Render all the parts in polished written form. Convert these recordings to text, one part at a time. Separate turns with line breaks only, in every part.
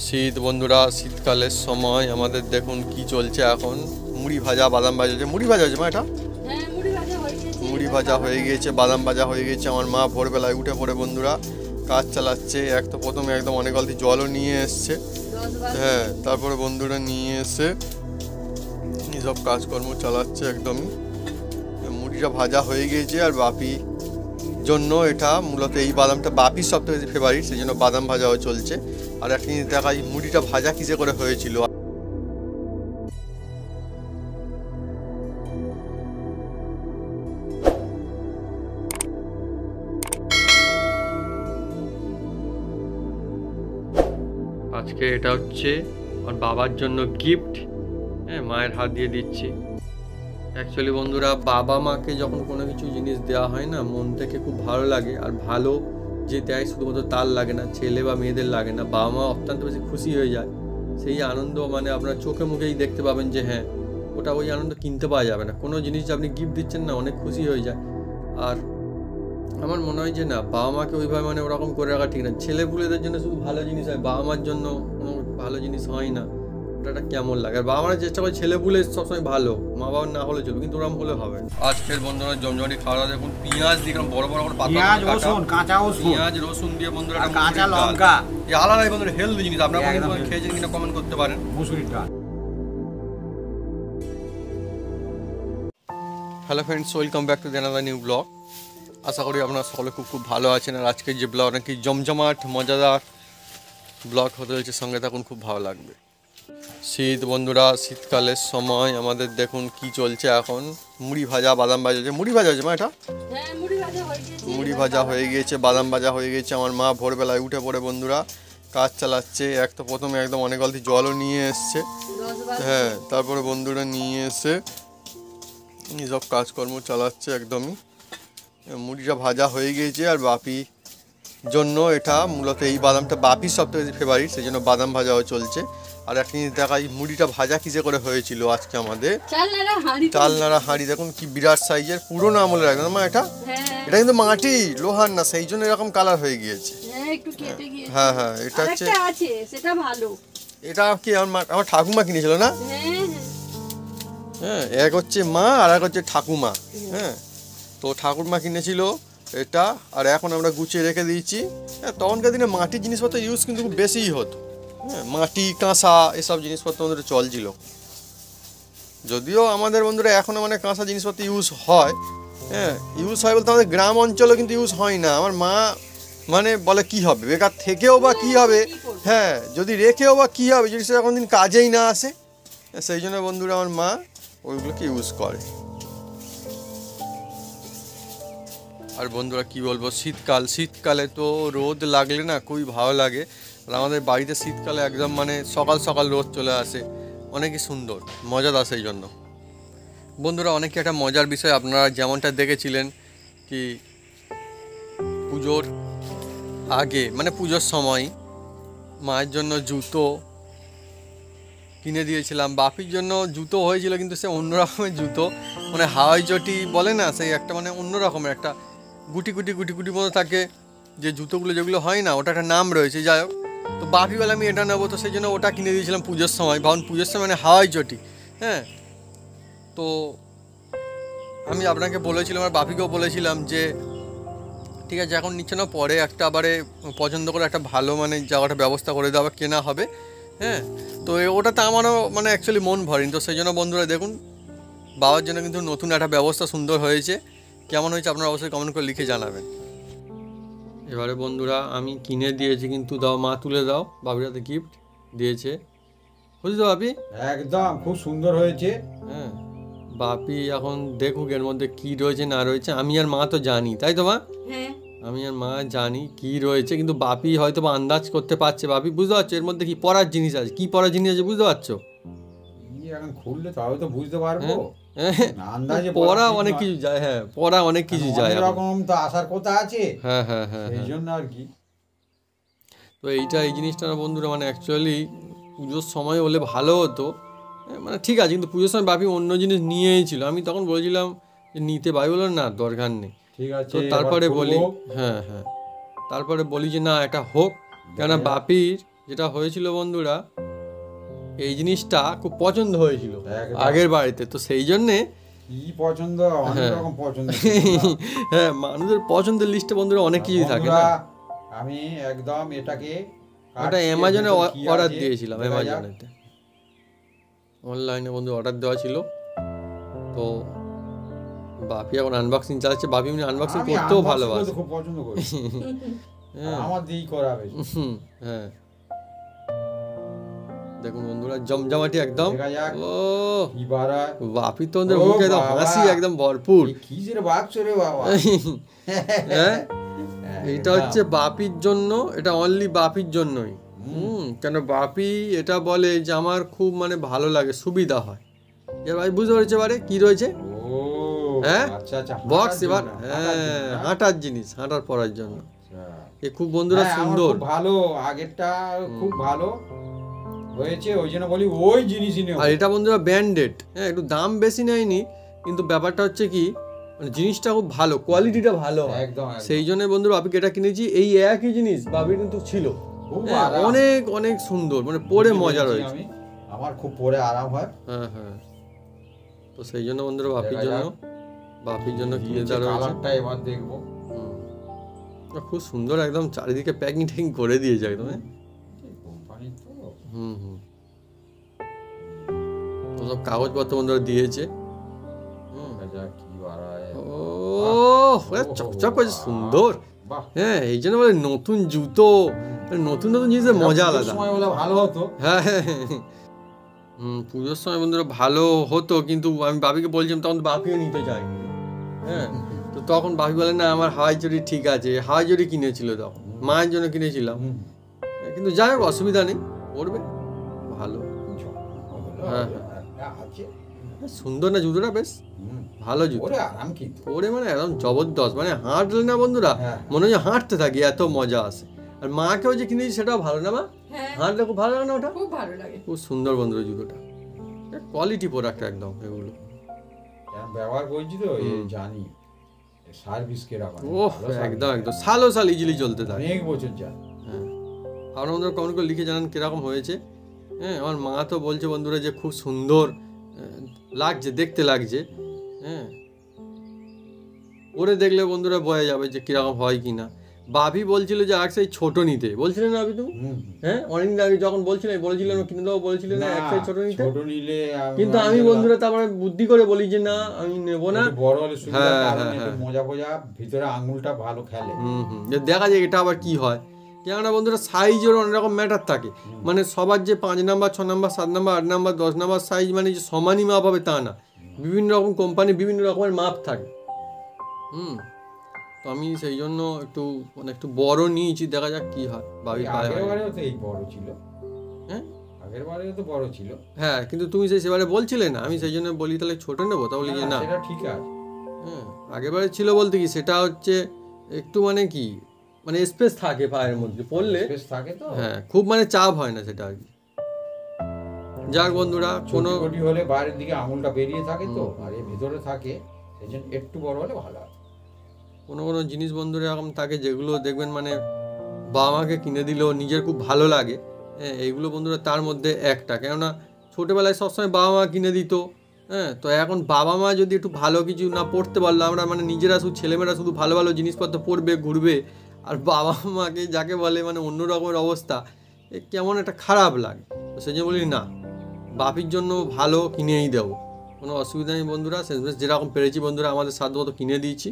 শীত বন্ধুরা, শীতকালের সময় আমাদের দেখুন কি চলছে এখন। মুড়ি ভাজা, বাদাম ভাজা। মুড়ি ভাজা হয়েছে মা, এটা মুড়ি ভাজা হয়ে গিয়েছে, বাদাম ভাজা হয়ে গেছে। আমার মা ভোরবেলায় উঠে পড়ে বন্ধুরা কাজ চালাচ্ছে। এক তো প্রথমে একদম অনেক গলতি জলও নিয়ে এসছে, হ্যাঁ, তারপরে বন্ধুরা নিয়ে এসে সব কাজকর্ম চালাচ্ছে একদমই। মুড়িটা ভাজা হয়ে গিয়েছে আর বাপি জন্য এটা মূলত এই বাদামটা বাপির সব থেকে ফেভারিট, সেই জন্য বাদাম ভাজাও চলছে। আর একটা জিনিস দেখাই, মুড়িটা ভাজা কিসে করে হয়েছিল। আজকে এটা হচ্ছে আর বাবার জন্য গিফট, হ্যাঁ, মায়ের হাত দিয়ে দিচ্ছি। অ্যাকচুয়ালি বন্ধুরা, বাবা মাকে যখন কোনো কিছু জিনিস দেওয়া হয় না, মন থেকে খুব ভালো লাগে। আর ভালো যে দেয় শুধুমাত্র তার লাগে না, ছেলে বা মেয়েদের লাগে না, বাবা মা অত্যন্ত বেশি খুশি হয়ে যায়। সেই আনন্দ মানে আপনার চোখে মুখেই দেখতে পাবেন যে হ্যাঁ, ওটা ওই আনন্দ কিনতে পাওয়া যাবে না। কোনো জিনিস আপনি গিফট দিচ্ছেন না, অনেক খুশি হয়ে যায়। আর আমার মনে হয় যে না, বাবা মাকে ওইভাবে মানে ওরকম করে রাখা ঠিক না। ছেলেপুলেদের জন্য শুধু ভালো জিনিস হয়, বাবা মার জন্য কোনো ভালো জিনিস হয় না। ওটা কেমন লাগে। আর বাবা মারা চেষ্টা করে ছেলেপুলে সবসময় ভালো, মা বাবা না হলে চলবে, কিন্তু ওরকম হলে হবে। আজকের বন্ধুরা জমজমাটি খাওয়া দেখুন, পেঁয়াজ দিয়ে বড় বড় করে পাতা, পেঁয়াজ রসুন দিয়ে বন্ধুরা কাঁচা লঙ্কা, এই আলাদাই বন্ধুরা হেলদি জিনিস। আপনারা খেয়েছেন কিনা কমেন্ট করতে পারেন। মুসুরির ডাল। Hello friends, welcome back to the another new blog. আশা করি আপনারা সকলে খুব খুব ভালো আছেন। আর আজকের যে ব্লগ নাকি জমজমাট মজাদার ব্লগ হতে হয়েছে, সঙ্গে থাকুন, খুব ভালো লাগবে। শীত বন্ধুরা, শীতকালের সময় আমাদের দেখুন কি চলছে এখন। মুড়ি ভাজা, বাদাম ভাজা হয়েছে। মুড়ি ভাজা হয়েছে মা, এটা মুড়ি ভাজা হয়ে গিয়েছে, বাদাম ভাজা হয়ে গেছে। আমার মা ভোরবেলায় উঠে পড়ে বন্ধুরা কাজ চালাচ্ছে। এক তো প্রথমে একদম অনেক গলতি জলও নিয়ে এসছে, হ্যাঁ, তারপরে বন্ধুরা নিয়ে এসে সব কাজকর্ম চালাচ্ছে একদমই। মুড়িটা ভাজা হয়ে গিয়েছে আর বাপি জন্য এটা মূলত এই বাদামটা বাপির সব থেকে ফেভারিট, সেই জন্য বাদাম ভাজাও চলছে। আর একটা জিনিস দেখাই, মুড়িটা ভাজা কিসে করে হয়েছিল আজকে আমাদের। চাল নাড়া হাঁড়ি দেখুন কি বিরাট সাইজের, পুরোনো আমলের একদম। এটা এটা কিন্তু মাটি, লোহার না, সেই জন্য এরকম কালার হয়ে গিয়েছে। হ্যাঁ হ্যাঁ, এটা হচ্ছে, এটা কি আমার ঠাকুমা কিনেছিল না, হ্যাঁ, এক হচ্ছে মা আর এক হচ্ছে ঠাকুমা, হ্যাঁ। তো ঠাকুরমা কিনেছিল এটা, আর এখন আমরা গুছিয়ে রেখে দিয়েছি। হ্যাঁ, তখনকার দিনে মাটির জিনিসপত্র ইউজ কিন্তু খুব বেশিই হতো, হ্যাঁ, মাটি কাঁসা এসব জিনিসপত্র আমাদের চলছিল। যদিও আমাদের বন্ধুরা এখনও মানে কাঁসা জিনিসপত্র ইউজ হয়, হ্যাঁ, ইউজ হয় বলতে আমাদের গ্রাম অঞ্চলেও কিন্তু ইউজ হয় না। আমার মা মানে বলে কি হবে, বেকার থেকেও বা কী হবে, হ্যাঁ, যদি রেখেও বা কী হবে, যদি সেটা কোনোদিন কাজেই না আসে। সেই জন্য বন্ধুরা আমার মা ওইগুলোকে ইউজ করে। আর বন্ধুরা কি বলবো, শীতকালে তো রোদ লাগলে না খুবই ভালো লাগে। আর আমাদের বাড়িতে শীতকালে একদম মানে সকাল সকাল রোদ চলে আসে, অনেকই সুন্দর মজাদার। সেই জন্য বন্ধুরা অনেকে একটা মজার বিষয়, আপনারা যেমনটা দেখেছিলেন কি পুজোর আগে মানে পুজোর সময় মায়ের জন্য জুতো কিনে দিয়েছিলাম, বাপির জন্য জুতো হয়েছিল, কিন্তু সে অন্য রকমের জুতো, মানে হাওয়াই চটি বলে না, সেই একটা মানে অন্য রকমের একটা গুটি গুটি গুটি গুটি মতো থাকে যে জুতোগুলো, যেগুলো হয় না, ওটা একটা নাম রয়েছে। যাই হোক, তো বাপি বলে আমি এটা নেবো, তো সেই জন্য ওটা কিনে দিয়েছিলাম পুজোর সময়। ভাবুন পুজোর সময় মানে হাওয়াই চটি, হ্যাঁ। তো আমি আপনাকে বলেছিলাম আর বাপিকেও বলেছিলাম যে ঠিক আছে, এখন নিচ্ছে না, পরে একটা আবারে পছন্দ করে একটা ভালো মানে জায়গাটা ব্যবস্থা করে দেওয়া কেনা হবে, হ্যাঁ। তো ওটাতে আমারও মানে অ্যাকচুয়ালি মন ভরেনি। তো সেই জন্য বন্ধুরা দেখুন, বাবার জন্য কিন্তু নতুন একটা ব্যবস্থা সুন্দর হয়েছে। কেমন হয়েছে আপনারা অবশ্যই কমেন্ট করে লিখে জানাবেন। এবারে বন্ধুরা আমি কিনে দিয়েছি, কিন্তু দাও মা তুলে দাও, বাবির হাতে গিফট দিয়েছে, বুঝলি তো বাপি?
একদম খুব সুন্দর হয়েছে,
হ্যাঁ। বাপি এখন দেখুক এর মধ্যে কি রয়েছে না রয়েছে। আমি আর মা তো জানি, তাই তো মা?
হ্যাঁ,
আমি আর মা জানি কি রয়েছে, কিন্তু বাপি হয়তো বা আন্দাজ করতে পারছে। বাপি বুঝতে পারছো এর মধ্যে কি পড়ার জিনিস আছে, কি পড়ার জিনিস আছে বুঝতে পারছো?
এখন খুললে তবে তো বুঝতে পারবো।
আন্দাজে পড়া অনেক কিছু যায়, হ্যাঁ, পড়া অনেক কিছু যায়,
এরকম তো আসার কথা আছে,
হ্যাঁ হ্যাঁ হ্যাঁ,
এই জন্য আর কি।
তো এই জিনিসটা বন্ধুরা মানে অ্যাকচুয়ালি পুজোর সময় হলে ভালো হতো, মানে ঠিক আছে, কিন্তু পুজোর সময় বাপি অন্য জিনিস নিয়েই ছিল। আমি তখন বলেছিলাম যে নিতে, বাপি বললো না দরকার নেই।
ঠিক আছে,
তো তারপরে বলি, হ্যাঁ হ্যাঁ, তারপরে বলি যে না এটা হোক, কেননা বাপির যেটা হয়েছিল বন্ধুরা, এই জিনিসটা খুব পছন্দ হয়েছিল
একদম।
আগের বাড়িতে, তো সেই জন্যে
কি পছন্দ, অনেক
হ্যাঁ।
রকম পছন্দ
হ্যাঁ, মানুষের পছন্দের লিস্টে বন্ধুরা অনেক কিছুই থাকে না।
বন্ধুরা, আমি একদম এটাকে
ওটা
কাটছি,
অ্যামাজনে
ভেতর কি
অর্ডার
আছে
দিয়েছিলাম,
দেখা যাক।
অ্যামাজনেতে অনলাইনে বন্ধু অর্ডার দেওয়া ছিল। তো বাপি এখন আনবক্সিং চালাচ্ছে। বাপি এমনি আনবক্সিং
আমি
করতেও
unboxing
ভালোবাসে।
করতে খুব পছন্দ করি।
হ্যাঁ।
আমার দিয়েই করা বেশি।
হ্যাঁ, দেখুন বন্ধুরা জমজমাটি একদম।
দেখা যাক
ও
কি বাড়ায়।
বাপি তো ওদের
ও
মুখে একদম
বাবা।
হাসি একদম ভরপুর।
এই কি যে বাক্স রে বাবা।
হ্যাঁ, এটা হচ্ছে বাপির জন্য, এটা অনলি বাপির জন্যই। কেন বাপি এটা বলে যে আমার খুব মানে ভালো লাগে, সুবিধা হয়। এবার ভাই বুঝতে পেরেছে এবারে কি রয়েছে।
ও
হ্যাঁ?
আচ্ছা আচ্ছা,
বক্স
হাঁটার
এবার,
জন্য,
হ্যাঁ,
না?
হাঁটার জিনিস, হাঁটার পরার জন্য।
আচ্ছা।
এ খুব বন্ধুরা
হ্যাঁ, আমার
সুন্দর।
খুব ভালো, আগেরটা খুব ভালো হয়েছে, ওই জন্য বলি ওই জিনিসই নেব।
আর এটা বন্ধুরা ব্র্যান্ডেড, হ্যাঁ, একটু দাম বেশি নেয়নি, কিন্তু ব্যাপারটা হচ্ছে কি মানে জিনিসটা খুব ভালো, কোয়ালিটিটা ভালো হয়।
একদম একদম।
সেই জন্য বন্ধুরা বাপিকে এটা কিনেছি। এই একই জিনিস বাপির কিন্তু ছিল।
খুব
হ্যাঁ,
আরাম।
অনেক অনেক সুন্দর, মানে পরে মজা
কিনেছি
রয়েছে।
আমি, আমার খুব পরে আরাম হয়।
হ্যাঁ হ্যাঁ, তো সেই জন্য বন্ধুরা বাপির
দেখা
জন্য,
যাক।
বাপির জন্য কিনে
নিচে
দেওয়া রয়েছে।
কালারটা এবার দেখবো।
খুব সুন্দর একদম চারিদিকে প্যাকিং ট্যাকিং করে দিয়েছে একদম। হ্যাঁ?
কোম্পানি তো।
হুম হুম, তো সব কাগজপত্র বন্ধুরা দিয়েছে।
দেখা যাক কি বাড়ায়।
ও চকচক করছে, সুন্দর।
বাহ।
হ্যাঁ, এই জন্য বলে নতুন জুতো, নতুন নতুন জিনিসের মজা
পুজোর
আলাদা।
সময় বলে ভালো হতো।
হ্যাঁ হ্যাঁ হ্যাঁ। পুজোর সময় বন্ধুরা ভালো হতো, কিন্তু আমি বাপিকে বলছিলাম তখন বাপিও নিতে চাইনি। হ্যাঁ, তো তখন বাপি বলে না আমার হাওয়াই চটি ঠিক আছে, হাওয়াই চটি কিনেছিল তখন, মায়ের জন্য কিনেছিলাম। কিন্তু যাই হোক অসুবিধা নেই, পড়বে ভালো। হ্যাঁ হ্যাঁ,
আছে।
সুন্দর না জুতোটা, বেশ ভালো জুতো।
ওরে আরাম কিন্তু।
পরে মানে একদম জবরদস্ত, মানে হাঁটলে না বন্ধুরা
হ্যাঁ।
মনে হয় হাঁটতে থাকি, এত মজা আসে। আর মাকেও যে কিনেছি সেটাও ভালো না মা,
হ্যাঁ,
হাঁটলে খুব ভালো লাগে না ওটা,
খুব ভালো লাগে।
খুব সুন্দর বন্ধুরা জুতোটা, কোয়ালিটি প্রোডাক্ট একদম এগুলো।
আমি ব্যবহার করছি তো, এই জানি সার্ভিস কিরকম।
ওহ একদম একদম সালো সাল ইজিলি চলতে থাকে।
অনেক বছর যা।
হ্যাঁ, আপনারা বন্ধুরা কমেন্ট করে লিখে জানান কিরকম হয়েছে। হ্যাঁ, আমার মা তো বলছে বন্ধুরা যে খুব সুন্দর লাগছে, দেখতে লাগছে। হ্যাঁ, ওরে দেখলে বন্ধুরা বোঝা যাবে যে কিরকম হয় কি না। বাপি বলছিল যে এক সাইজ ছোট নিতে, বলছিলেন না আবি তুমি? হ্যাঁ, অনেকদিন আগে যখন বলেছিলেন কিনে দেবো, বলেছিলেন না এক সাইজ ছোট নিতে।
ছোট নিলে
কিন্তু আমি বন্ধুরা তারপরে বুদ্ধি করে বলি যে না আমি নেবো না।
একটু বড় হলে সুবিধা,
হ্যাঁ,
কারণ
হ্যাঁ,
একটু
হ্যাঁ।
মজা ফজা, ভিতরে আঙুলটা ভালো খেলে।
যে দেখা যায় এটা আবার কি হয়, কেননা বন্ধুরা সাইজের অনেক রকম ম্যাটার থাকে। মানে সবার যে 5 number 6 number 7 number 8 number 10 number size মানে যে সমানই মাপ হবে তা না, বিভিন্ন রকম কোম্পানি বিভিন্ন রকমের মাপ থাকে। তো আমি সেই জন্য একটু মানে একটু বড় নিয়েছি, দেখা যাক কি হয়। বাবি
আগের বারেও তো এই বড় ছিল।
হ্যাঁ,
আগের বারেও তো বড় ছিল।
হ্যাঁ, কিন্তু তুমি সেবারে বলছিলে না, আমি সেই জন্য বলি তাহলে ছোট নেবো, তা বলি যে না।
সেটা ঠিক আছে।
হ্যাঁ, আগেরবারে ছিল বলতে কি সেটা হচ্ছে একটু মানে কি মানে স্পেস থাকে পায়ের মধ্যে পড়লে,
স্পেস থাকে তো।
হ্যাঁ, খুব মানে চাপ হয় না সেটা আর কি। যাক বন্ধুরা, কোনো
কোটি হলে বাইরের দিকে আঙুলটা বেরিয়ে থাকে তো, আর এর ভিতরে থাকে, সেই জন্য একটু বড় হলে ভালো হয়।
কোনো জিনিস বন্ধুরা এরকম থাকে যেগুলো দেখবেন মানে বাবা মাকে কিনে দিলেও নিজের খুব ভালো লাগে। হ্যাঁ, এইগুলো বন্ধুরা তার মধ্যে একটা, কেননা ছোটোবেলায় সবসময় বাবা মা কিনে দিত। হ্যাঁ, তো এখন বাবা মা যদি একটু ভালো কিছু না পড়তে পারলো, আমরা মানে নিজেরা শুধু ছেলেমেয়েরা শুধু ভালো ভালো জিনিসপত্র পড়বে ঘুরবে, আর বাবা মাকে যাকে বলে মানে অন্য রকমের অবস্থা, এ কেমন একটা খারাপ লাগে। তো সেই জন্য বলি না, বাপির জন্য ভালো কিনেই দেবো, কোনো অসুবিধা নেই বন্ধুরা। শেষমেশ যেরকম পেরেছি বন্ধুরা আমাদের সাধ্য মতো কিনে দিয়েছি।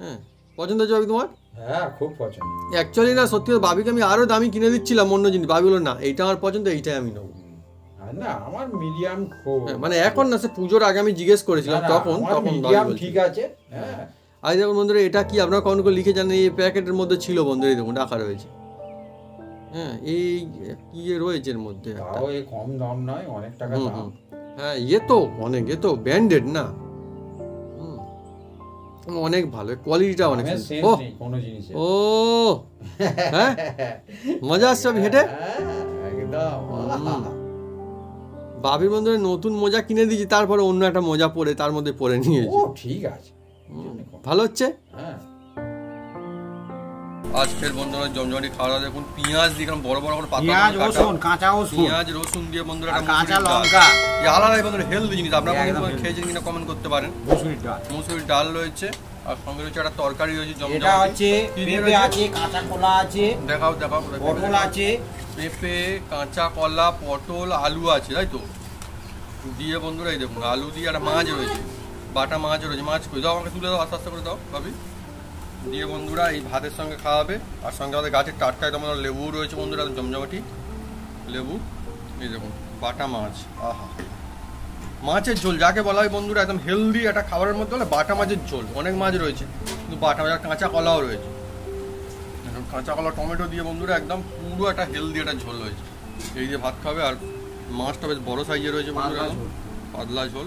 হ্যাঁ, পছন্দ হচ্ছে বাবি তোমার?
হ্যাঁ, খুব পছন্দ।
অ্যাকচুয়ালি না সত্যি বাবিকে আমি আরও দামি কিনে দিচ্ছিলাম অন্য জিনিস, বাবি বললো না এইটা আমার পছন্দ, এইটাই আমি নেবো।
আর না, আমার মিডিয়াম খুব,
মানে এখন না, সে পুজোর আগে আমি জিজ্ঞেস করেছিলাম, তখন বাবি
মিডিয়াম
বলছিল।
ঠিক আছে। হ্যাঁ,
আজ দেখুন বন্ধুরা, এটা কি আপনারা কমেন্ট করে লিখে জানেন, এই প্যাকেটের মধ্যে ছিল বন্ধুরা, এই দেখুন রাখা রয়েছে। হ্যাঁ, এই কি রয়েছে এর মধ্যে একটা।
তাও এ কম দাম নয়, অনেক টাকা দাম।
হ্যাঁ, ইয়ে তো অনেক, এ তো ব্র্যান্ডেড না, অনেক ভালো, কোয়ালিটিটা অনেক
দামের
সুন্দর।
sense
ও
নেই কোনো জিনিসের।
ও হ্যাঁ, মজা আসছে আমি হেঁটে।
একদম।
বাবির বন্ধুরা নতুন মোজা কিনে দিয়েছি, তারপরে অন্য একটা মোজা পরে তার মধ্যে পরে নিয়েছি।
ও ঠিক আছে,
ভালো হচ্ছে।
হ্যাঁ।
আজকের বন্ধুরা জমজমাটি খাওয়া দাওয়া দেখুন, পেঁয়াজ দিয়ে এরকম বড় বড় করে পাতা
পেঁয়াজ
করে কাটা।
রসুন কাঁচা রসুন
পেঁয়াজ রসুন দিয়ে বন্ধুরা
আর
একটা
কাঁচা
মুসুরির ডাল।
লঙ্কা
এই আলাদাই বন্ধুরা হেলদি জিনিস, আপনারা
একদম
বন্ধুরা
healthy।
খেয়েছেন কিনা কমেন্ট করতে পারেন।
মুসুরির ডাল
মুসুরির ডাল রয়েছে আর সঙ্গে রয়েছে একটা তরকারি রয়েছে
এটা
জমজমাটি।
হচ্ছে
কি দিয়ে
পেঁপে
রয়েছে?
আছে কাঁচা কলা আছে
দেখাও দেখাও কোথায় পেঁপে
পটল
দেখাও।
আছে
পেঁপে, কাঁচা কলা, পটল, আলু আছে, তাই তো? দিয়ে বন্ধুরা এই দেখুন আলু দিয়ে একটা মাছ রয়েছে, বাটা মাছ রয়েছে। মাছ কই দাও, আমাকে তুলে দাও, আস্তে আস্তে করে দাও ভাবি। দিয়ে বন্ধুরা এই ভাতের সঙ্গে খাওয়াবে, আর সঙ্গে আমাদের গাছের টাটকা একদম লেবু রয়েছে বন্ধুরা, জমজমাটি লেবু। এই দেখুন বাটা মাছ, আহা মাছের ঝোল যাকে বলা হয় বন্ধুরা, একদম হেলদি একটা খাবারের মধ্যে হলে বাটা মাছের ঝোল। অনেক মাছ রয়েছে কিন্তু বাটা মাছ, আর কাঁচা কলাও রয়েছে। এখন কাঁচা কলা টমেটো দিয়ে বন্ধুরা একদম পুরো একটা হেলদি একটা ঝোল হয়েছে। এই দিয়ে ভাত খাবে, আর মাছটা বেশ বড় সাইজের রয়েছে বন্ধুরা,
পাতলা ঝোল।
পাতলা ঝোল।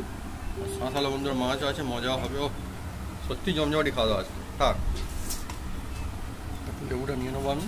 আর শাঁসালা বন্ধুরা মাছ আছে, মজাও হবে। ও সত্যি জমজমাটি খাওয়া দাওয়া আছে। থাক লেবুটা নিয়ে নেবো আমি।